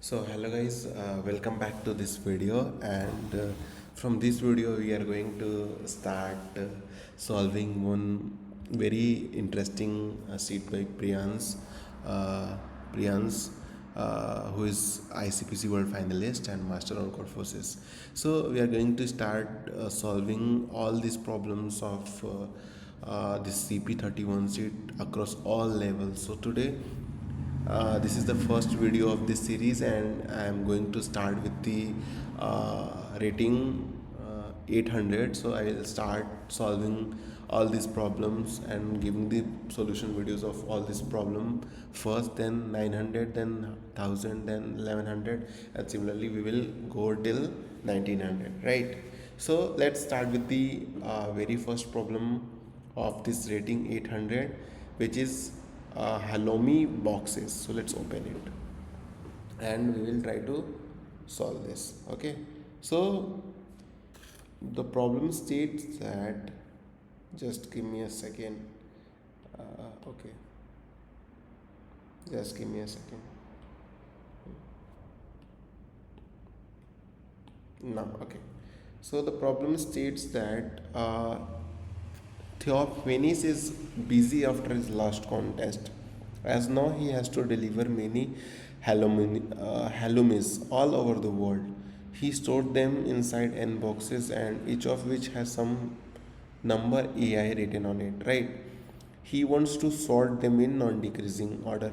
So hello guys, welcome back to this video, and from this video we are going to start solving one very interesting sheet by uh, Priyans, who is ICPC World Finalist and Master on Corphosis. So we are going to start solving all these problems of this CP31 sheet across all levels. So today this is the first video of this series, and I am going to start with the rating 800. So I will start solving all these problems and giving the solution videos of all this problem first, then 900, then 1000, then 1100, and similarly we will go till 1900, right? So let's start with the very first problem of this rating 800, which is halloumi boxes. So let's open it and we will try to solve this. Okay, so the problem states that, just give me a second. Okay, just give me a second. Now, okay, so the problem states that Theophanes is busy after his last contest, as now he has to deliver many halloumis all over the world. He stored them inside N boxes, and each of which has some number AI written on it, right? He wants to sort them in non-decreasing order,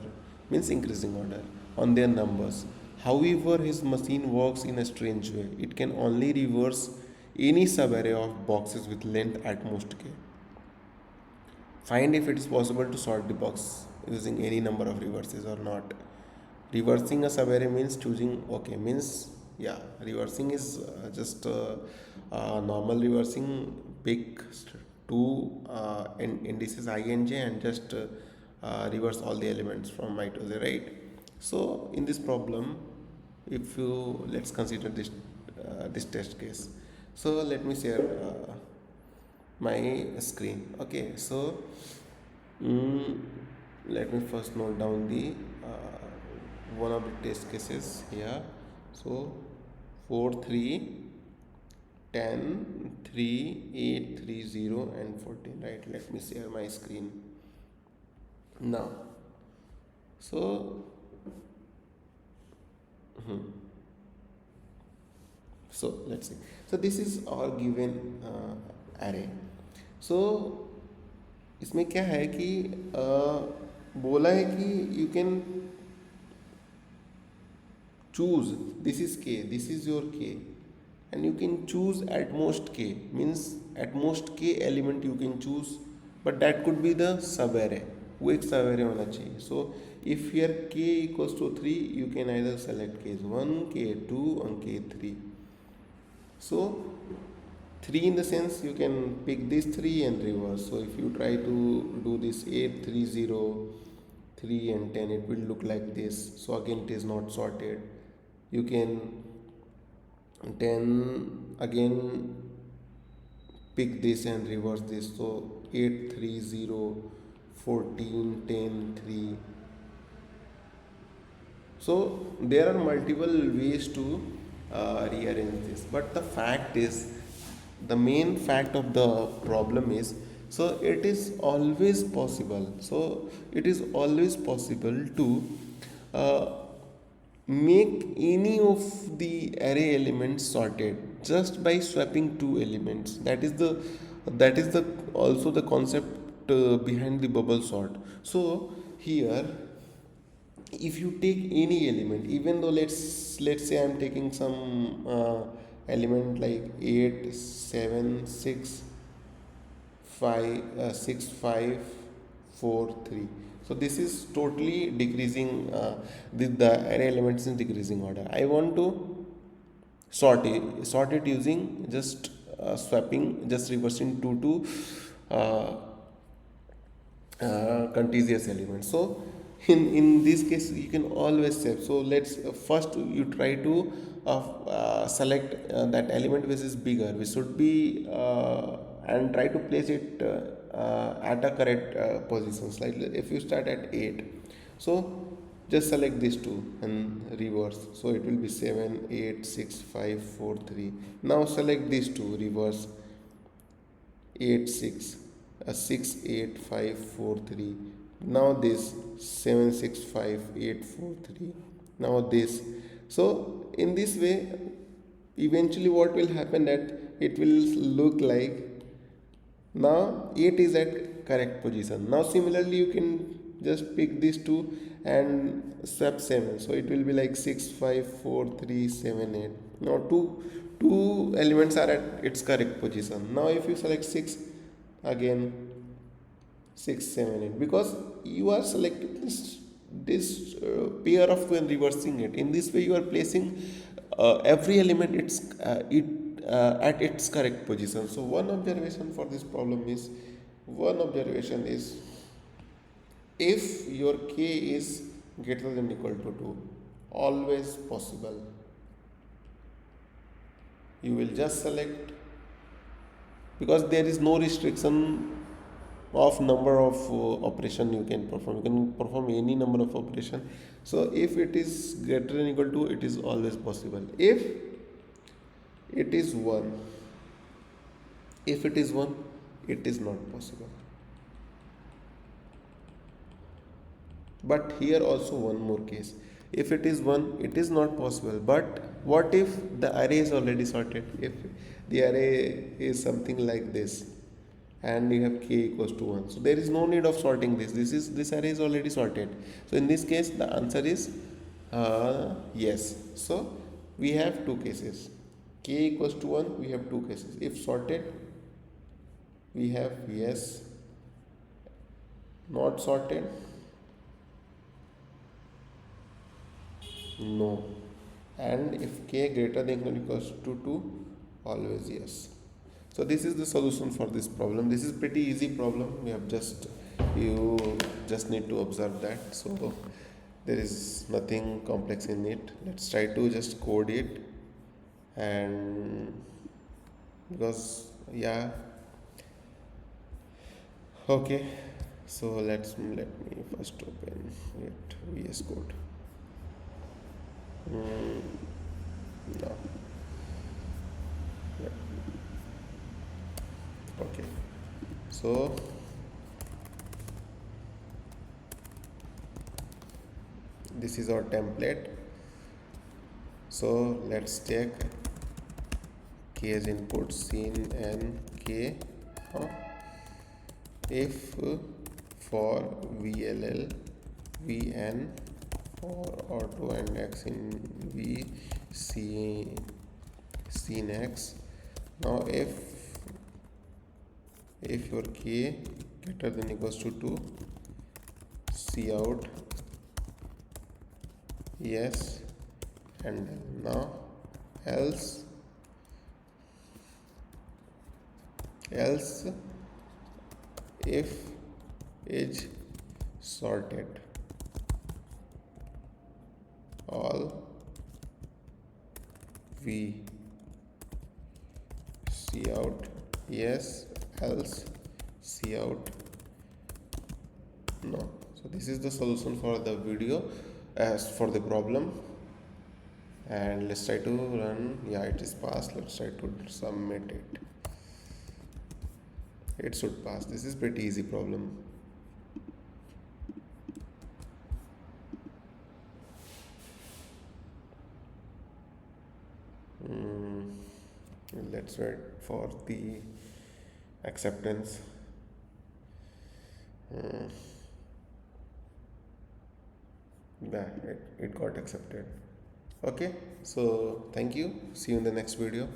means increasing order, on their numbers. However, his machine works in a strange way. It can only reverse any subarray of boxes with length at most k. Find if it is possible to sort the box using any number of reverses or not. Reversing a subarray means choosing, okay, means, yeah, reversing is just normal reversing. Pick two indices I and j and just reverse all the elements from I to z, right? So in this problem, if you, let's consider this test case. So let me share my screen. Okay, so mm, let me first note down the one of the test cases here. So 4 3 10 3 8 3 0 and 14, right? Let me share my screen now. So so let's see. So this is our given array. So इसमें क्या है कि बोला है कि you can choose, this is k, this is your k, and you can choose at most k, means at most k element you can choose, but that could be the subarray. वो एक subarray होना चाहिए. So if here k equals to 3, you can either select k1, k2 and k3. So 3 in the sense you can pick these 3 and reverse. So if you try to do this 8 3 0 3 and 10, it will look like this. So again it is not sorted. You can 10 again pick this and reverse this. So 8 3 0 14 10 3. So there are multiple ways to rearrange this, but the fact is, the main fact of the problem is, so it is always possible, to uh, make any of the array elements sorted just by swapping two elements. That is the also the concept behind the bubble sort. So here, if you take any element, even though let's say I'm taking some element like 8 7 6 5 6 5 4 3. So this is totally decreasing, the array elements in decreasing order. I want to sort it using just swapping, just reversing two to uh, contiguous elements. So in this case you can always save. So let's first you try to select that element which is bigger, which should be and try to place it at a correct positions. Like if you start at 8, so just select these two and reverse, so it will be 7 8 6 5 4 3. Now select these two, reverse 8 6 6 8 5 4 3. Now this 7 6 5 8 4 3. Now this. So in this way, eventually what will happen, that it will look like now 8 is at correct position. Now similarly you can just pick these two and swap 7, so it will be like 6 5 4 3 7 8. Now two elements are at its correct position. Now if you select 6 again, 6 7 8, because you are selecting this pair of two and reversing it. In this way you are placing every element at its correct position. So one observation for this problem is, if your k is greater than equal to 2, always possible, you will just select, because there is no restriction of number of operation you can perform any number of operation. So if it is greater than equal to, it is always possible. If it is 1, it is not possible. But here also one more case, if it is 1, it is not possible. But what if the array is already sorted? If the array is something like this and you have k equals to 1, so there is no need of sorting this array is already sorted. So in this case the answer is yes. So we have two cases, k equals to 1, we have two cases. If sorted, we have yes, not sorted, no, and if k greater than or equals to 2, always yes. So this is the solution for this problem. This is pretty easy problem. You just need to observe that. So there is nothing complex in it. Let's try to just code it, and because okay. So let me first open it, VS Code. No. Yeah. Okay. So this is our template. So let's take k as input, scene and k. If for VLL Vn for auto and x in V scene x. Now if your k greater than equals to 2, cout yes, and now else if is sorted, all v cout yes, else cout no. So this is the solution for the video, as for the problem. And let's try to run. Yeah, it is passed. Let's try to submit it. It should pass. This is pretty easy problem. Let's wait for the acceptance. Yeah, it got accepted. Okay, so thank you. See you in the next video.